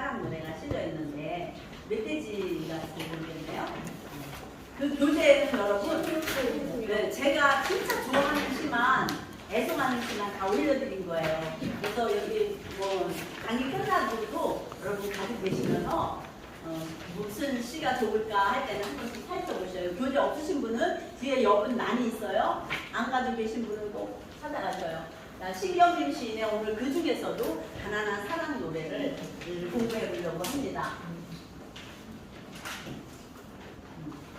사랑 노래가 실려 있는데 멧돼지가 모르겠네요. 그 교재에는 여러분 네, 제가 진짜 좋아하는 시만 애송하는 시만 다 올려드린 거예요. 그래서 여기 뭐 강의 끝나고도 여러분 가지고 계시면서 무슨 시가 좋을까 할 때는 한 번씩 살펴보셔요. 교재 없으신 분은 뒤에 여분 많이 있어요. 안 가지고 계신 분은 꼭 찾아가셔요. 신경림 시인의 오늘 그 중에서도 가난한 사랑 노래를 공부해 보려고 합니다.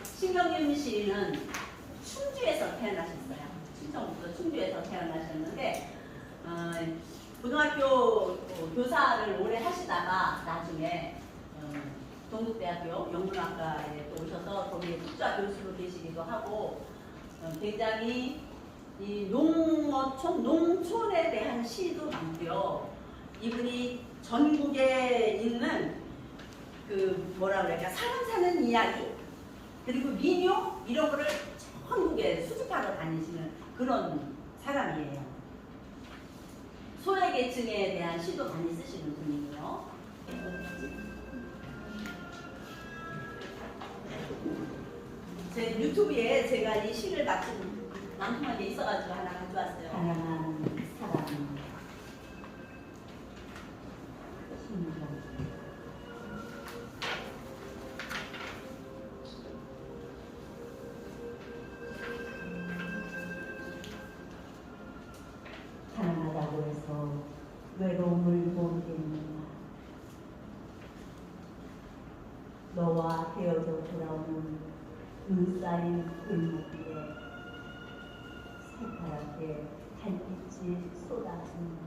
신경림 시인은 충주에서 태어나셨어요. 충청북도 충주에서 태어나셨는데 고등학교 교사를 오래 하시다가 나중에 동국대학교 영문학과에 또 오셔서 거기 특수학 교수로 계시기도 하고 굉장히 이 농촌에 대한 시도 많고요. 이분이 전국에 있는 그 뭐라 그럴까 사람 사는 이야기 그리고 민요 이런 거를 전국에 수집하러 다니시는 그런 사람이에요. 소외계층에 대한 시도 많이 쓰시는 분이고요. 제 유튜브에 제가 이 시를 마친 낭송한 게 있어가지고 하나 가져왔어요. 가난한 사람 신경 가난하다고 해서 외로움을 모르겠는가. 너와 헤어져 돌아오는 그 쌓인 골목 위에 새파랗게 달빛이 쏟아진다.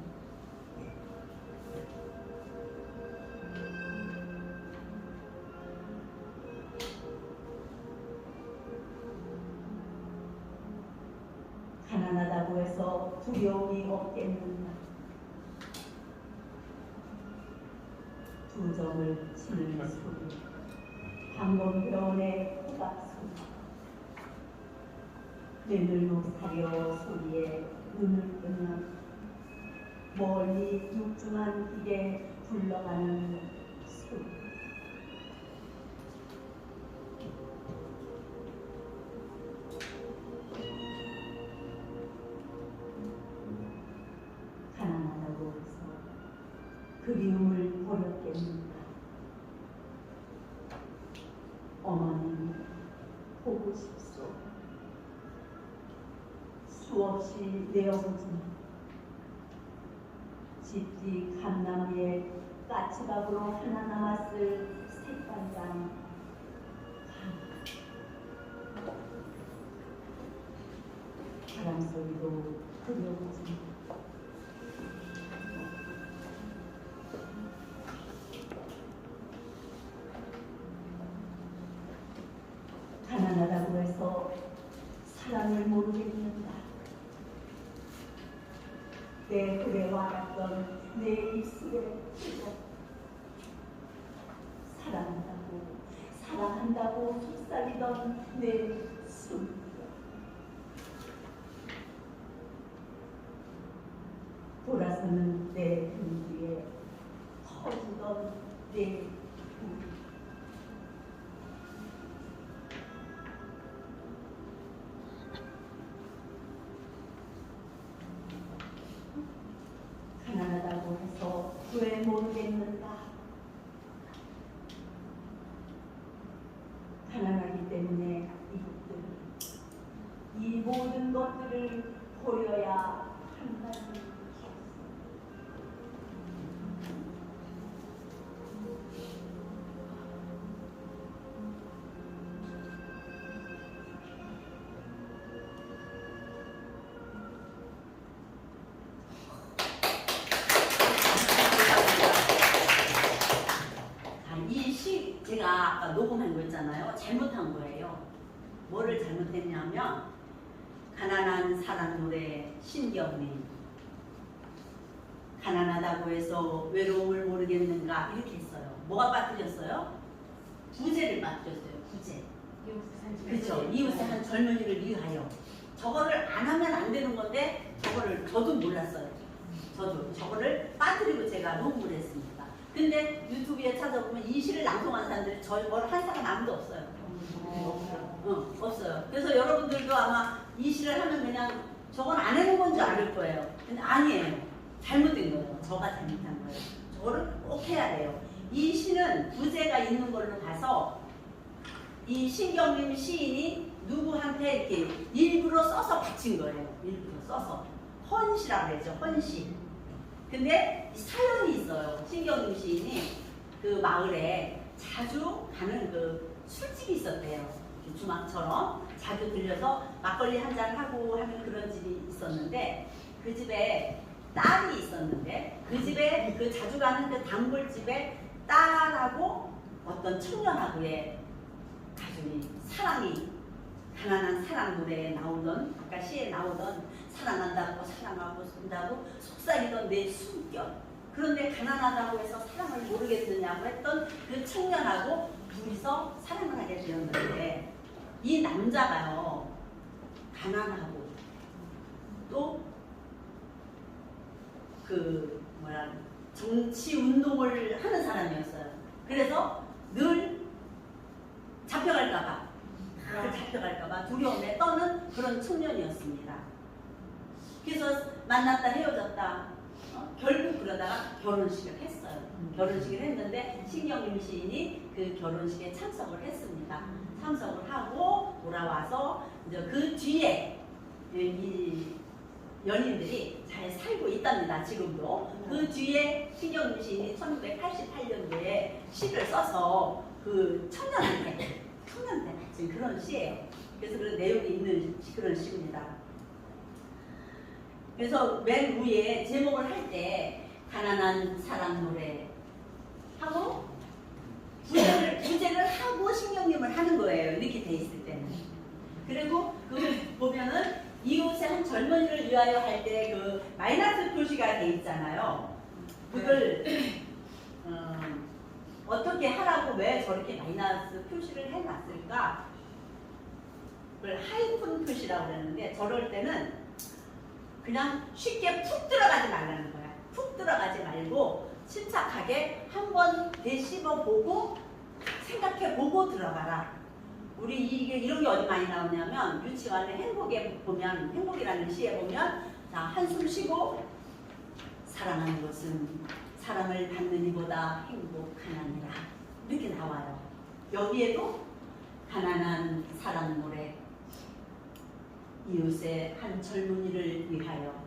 가난하다고 해서 두려움이 없겠는가. 두 점을 치는 소리, 방범변의 호박 소리, 뇌들로 사려 소리에 눈을 뜨면 멀리 육중한 길에 굴러가는 소리. 가난하다고 해서 그리움을 버렸겠는가. 어머니 보고 싶소. 수없이 내어보지만 집뒤 감나무에 까치밥으로 하나 남았을 색반장 바람소리도 그려보지만 가난하다고 해서 사랑을 모르겠는가. 내 굴에 와닿던 내 입술에 사랑한다고 속삭이던 내 숨. 돌아서는 내 등 뒤에 터지던 내 굴. 가난하다고 해서 왜 모르겠는가. 가난하기 때문에 이 모든 것들을 버려야 한다는 제가 아까 녹음한 거 있잖아요. 잘못한 거예요. 뭐를 잘못했냐면 가난한 사람 노래 신경림 가난하다고 해서 외로움을 모르겠는가 이렇게 했어요. 뭐가 빠뜨렸어요? 부재를 빠뜨렸어요. 부재. 그렇죠. 이웃의 한 젊은이를 위하여. 저거를 안 하면 안 되는 건데 저거를 저도 몰랐어요. 저도 저거를 빠뜨리고 제가 녹음을 했습니다. 근데 유튜브에 찾아보면 이 시를 낭송한 사람들이 뭘 한 사람 아무도 없어요. 없어요. 그래서 여러분들도 아마 이 시를 하면 그냥 저건 안 해놓은 건 줄 알 거예요. 근데 아니에요. 잘못된 거예요. 저가 잘못한 거예요. 저거를 꼭 해야 돼요. 이 시는 부제가 있는 걸로 봐서 이 신경림 시인이 누구한테 이렇게 일부러 써서 바친 거예요. 일부러 써서. 헌시라고 그러죠. 헌시. 근데 이 사연이 있어요. 신경림 시인이 그 마을에 자주 가는 그 술집이 있었대요. 주막처럼 자주 들려서 막걸리 한잔 하고 하는 그런 집이 있었는데 그 집에 딸이 있었는데 그 집에 그 자주 가는 그 단골집에 딸하고 어떤 청년하고의 아주 사랑이 가난한 사랑 노래에 나오던 아까 시에 나오던 사랑한다고 사랑하고 쓴다고 속삭이던 내 숨결 그런데 가난하다고 해서 사랑을 모르겠느냐고 했던 그 청년하고 둘이서 사랑을 하게 되었는데 이 남자가요 가난하고 또 그 뭐야 정치 운동을 하는 사람이었어요. 그래서 늘 잡혀갈까봐 두려움에 떠는 그런 청년이었습니다. 그래서 만났다 헤어졌다 결국 그러다가 결혼식을 했어요. 결혼식을 했는데 신경림 시인이 그 결혼식에 참석을 했습니다. 참석을 하고 돌아와서 이제 그 뒤에 이 연인들이 잘 살고 있답니다. 지금도. 그 뒤에 신경림 시인이 1988년도에 시를 써서 그 청년한테 바친 그런 시예요. 그래서 그런 내용이 있는 그런 시입니다. 그래서 맨 위에 제목을 할 때 가난한 사랑 노래 하고 부제를 하고 신경림을 하는 거예요. 이렇게 돼 있을 때는. 그리고 그 보면은 이웃의 한 젊은이를 위하여 할 때 그 마이너스 표시가 돼 있잖아요. 그걸 어떻게 하라고 왜 저렇게 마이너스 표시를 해놨을까? 그걸 하이픈 표시라고 그러는데 저럴 때는 그냥 쉽게 푹 들어가지 말라는 거야. 푹 들어가지 말고 침착하게 한번 되씹어 보고 생각해 보고 들어가라. 우리 이게 이런 게 어디 많이 나오냐면 유치원의 행복에 보면 행복이라는 시에 보면 자 한숨 쉬고 사랑하는 것은 사랑을 받는 이보다 행복하나니라 이렇게 나와요. 여기에도 가난한 사랑 노래 이웃의 한 젊은이를 위하여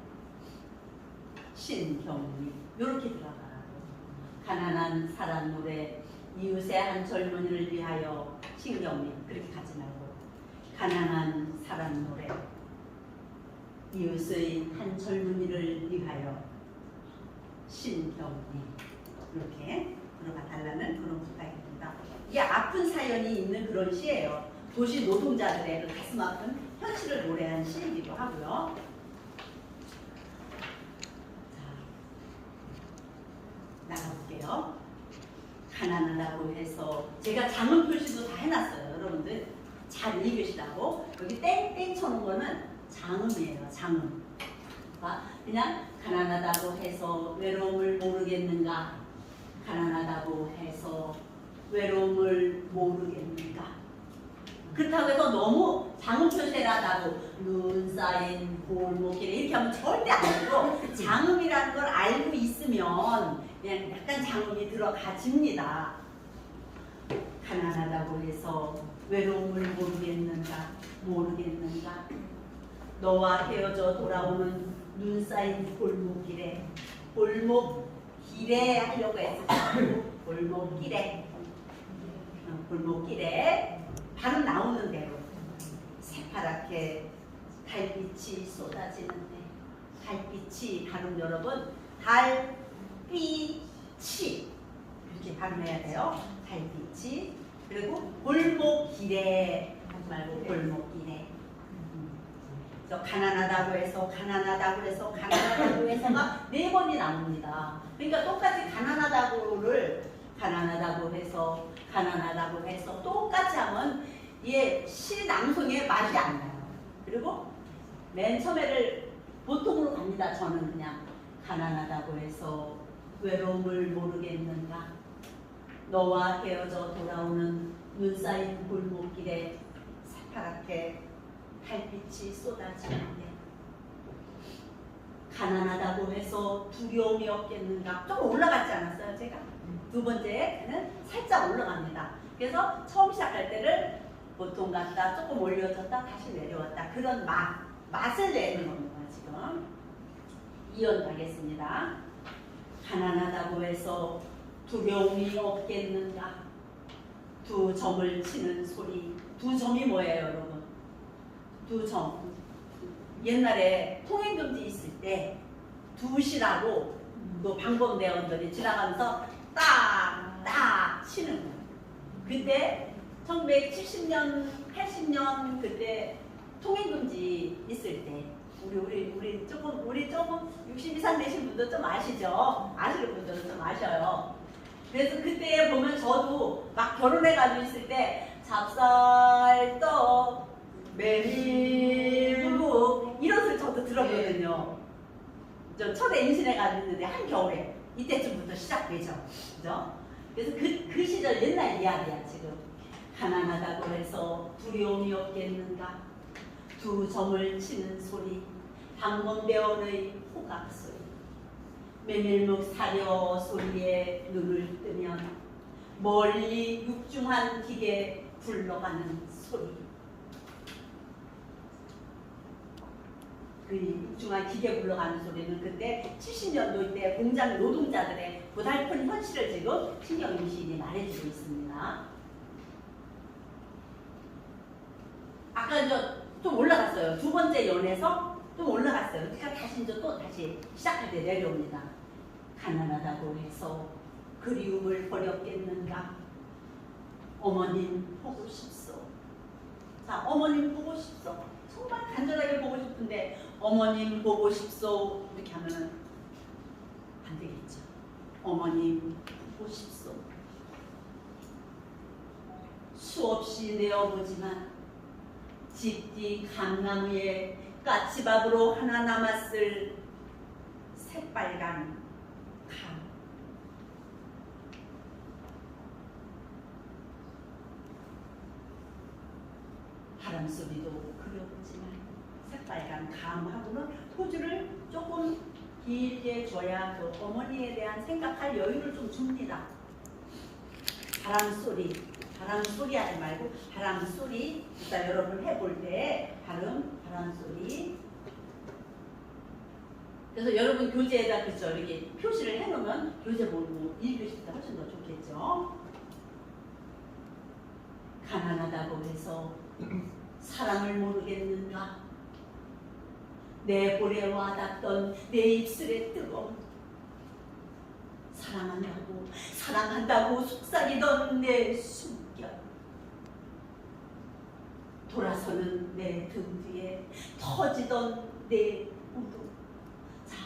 신경림 이렇게 들어가라고. 가난한 사랑 노래 이웃의 한 젊은이를 위하여 신경림 그렇게 가지 말고 가난한 사랑 노래 이웃의 한 젊은이를 위하여 신경림 이렇게 들어가 달라는 그런 부탁입니다. 이게 아픈 사연이 있는 그런 시예요. 도시 노동자들의 그 가슴 아픈 현실을 노래한 시이기도 하고요. 자, 나가볼게요. 가난하다고 해서 제가 장음 표시도 다 해놨어요. 여러분들 잘 읽으시라고. 여기 땡땡 쳐놓은 거는 장음이에요. 장음. 그냥 가난하다고 해서 외로움을 모르겠는가? 가난하다고 해서 외로움을 모르겠는가? 그렇다고 해서 너무 장음 표시라다고 눈 쌓인 골목길에 이렇게 하면 절대 안 되고 장음이라는 걸 알고 있으면 그냥 약간 장음이 들어가집니다. 가난하다고 해서 외로움을 모르겠는가? 너와 헤어져 돌아오는 눈 쌓인 골목길에 하려고 했어요. 골목길에 발음 나오는 대로 새파랗게 달빛이 쏟아지는데 달빛이 발음 여러분 달빛이 이렇게 발음해야 돼요. 달빛이 그리고 골목길에 하지 말고 골목길에 가난하다고 해서가 4번이 나옵니다. 그러니까 똑같이 가난하다고 해서 똑같이 하면 이게 시 낭송의 맛이 안 나요. 그리고 맨 처음에를 보통으로 갑니다. 저는 그냥 가난하다고 해서 외로움을 모르겠는가? 너와 헤어져 돌아오는 눈 쌓인 골목길에 새파랗게 달빛이 쏟아지는데 가난하다고 해서 두려움이 없겠는가? 조금 올라갔지 않았어요 제가? 두 번째는 살짝 올라갑니다. 그래서 처음 시작할 때를 보통 갔다 조금 올려졌다 다시 내려왔다 그런 맛을 내는 겁니다. 지금 이연 가겠습니다. 가난하다고 해서 두려움이 없겠는가? 두 점을 치는 소리. 두 점이 뭐예요 여러분? 두 점. 옛날에 통행금지 있을 때 두시라고 또 방범대원들이 지나가면서 딱 치는 거예요. 그때 1970년, 80년 그때 통행금지 있을 때 우리 조금 60 이상 되신 분들 좀 아시죠? 아시는 분들은 좀 아셔요. 그래서 그때 보면 저도 막 결혼해가지고 있을 때 잡쌀떡 메밀묵 이런 소리 저도 들었거든요. 저 첫에 임신해가지고 있는데 한겨울에 이때쯤부터 시작되죠. 그죠? 그래서 그 시절 옛날 이야기야 지금. 가난하다고 해서 두려움이 없겠는가? 두 점을 치는 소리, 방범대원의 호각 소리, 메밀묵 사려 소리에 눈을 뜨면 멀리 육중한 기계 굴러가는 소리. 그 육중한 기계 굴러가는 소리는 그때 70년도 때 공장 노동자들의 고달픈 현실을 지금 신경임 시인이 말해주고 있습니다. 아까 좀 올라갔어요. 두 번째 연에서 좀 올라갔어요. 그러니까 다시 또 다시 시작할 때 내려옵니다. 가난하다고 해서 그리움을 버렸겠는가? 어머님 보고 싶소. 자, 어머님 보고 싶소. 정말 간절하게 보고 싶은데 어머님 보고 싶소 이렇게 하면은 안 되겠죠. 어머님 보고 싶소. 수없이 내어보지만 집 뒤 감나무에 까치밥으로 하나 남았을 새빨간 감. 바람 소리도 그려보지만 새빨간 감하고는 포즈를 조금 길게 줘야 또 어머니에 대한 생각할 여유를 좀 줍니다. 바람 소리 하지 말고 바람 소리. 일단 여러분 해볼 때 바람 소리. 그래서 여러분 교재에다 그죠 이렇게 표시를 해놓으면 교재 보고 읽으실 때 훨씬 더 좋겠죠. 가난하다고 해서 사랑을 모르겠는가? 내 볼에 와닿던 내 입술에 뜨거운 사랑한다고 속삭이던 내 숨결. 돌아서는 내 등 뒤에 터지던 내 우도. 자,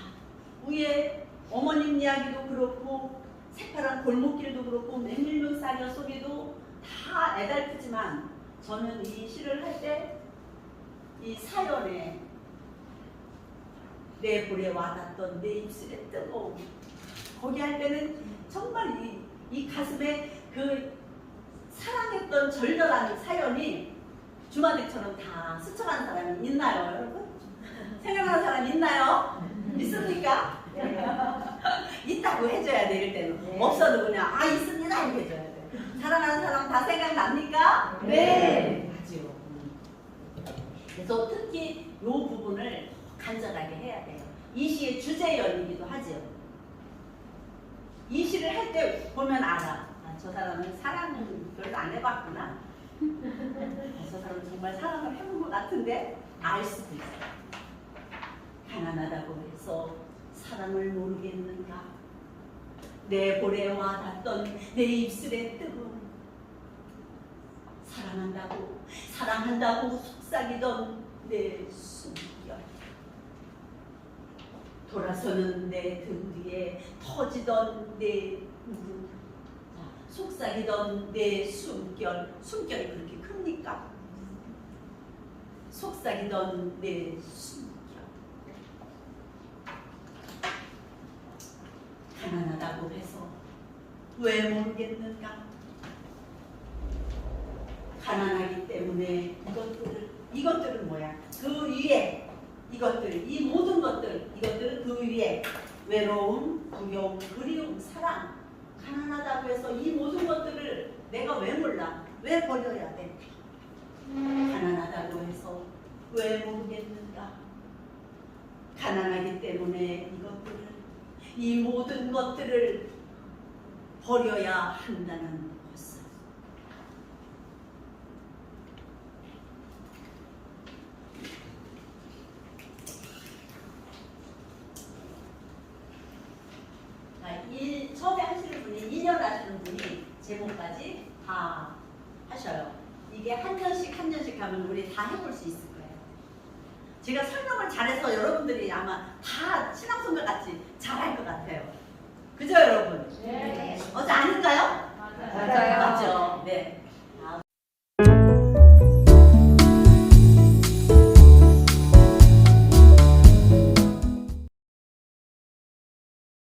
위에 어머님 이야기도 그렇고 새파란 골목길도 그렇고 메밀묵 사려 속에도 다 애달프지만 저는 이 시를 할 때 이 사연에 내 볼에 와닿던 내 입술에 뜨거움 거기 할 때는 정말 이 가슴에 그 사랑했던 절절한 사연이 주마등처럼 다 스쳐가는 사람이 있나요 여러분? 생각나는 사람이 있나요? 있습니까? 있다고 해줘야 돼 이럴 때는. 네. 없어도 그냥 있습니다 이렇게 해줘야 돼. 사랑하는 사람 다 생각납니까? 네. 하죠. 그래서 특히 이 부분을 간절하게 해야 돼요. 이 시의 주제연이기도 하죠. 이 시를 할 때 보면 알아. 저 사람은 사랑을 별로 안 해봤구나. 저 사람은 정말 사랑을 해본 것 같은데 알 수도 있어요. 가난하다고 해서 사랑을 모르겠는가? 내 볼에 와닿던 내 입술에 뜨거운 사랑한다고 속삭이던 내 숨결. 돌아서는 내 등 뒤에 터지던 내 우는. 속삭이던 내 숨결. 숨결이 그렇게 큽니까? 속삭이던 내 숨결. 가난하다고 해서 왜 모르겠는가? 가난하기 때문에 이것들은 뭐야? 그 위에 이것들, 이 모든 것들, 이것들은 그 위에 외로움, 두려움, 그리움, 사랑, 가난하다고 해서 이 모든 것들을 내가 왜 몰라? 왜 버려야 돼? 가난하다고 해서 왜 모르겠는가? 가난하기 때문에 이 모든 것들을 버려야 한다는 것을. 처음에 하시는 분이 2년 하시는 분이 제목까지 다 하셔요. 이게 한 년씩 하면 우리 다 해볼 수 있을 거예요. 제가 설명을 잘해서 여러분들이 아마 다 신앙송가 같이 잘할 것 같아요. 그죠 여러분? 네. 어제 아닌가요? 맞아요. 맞죠? 네.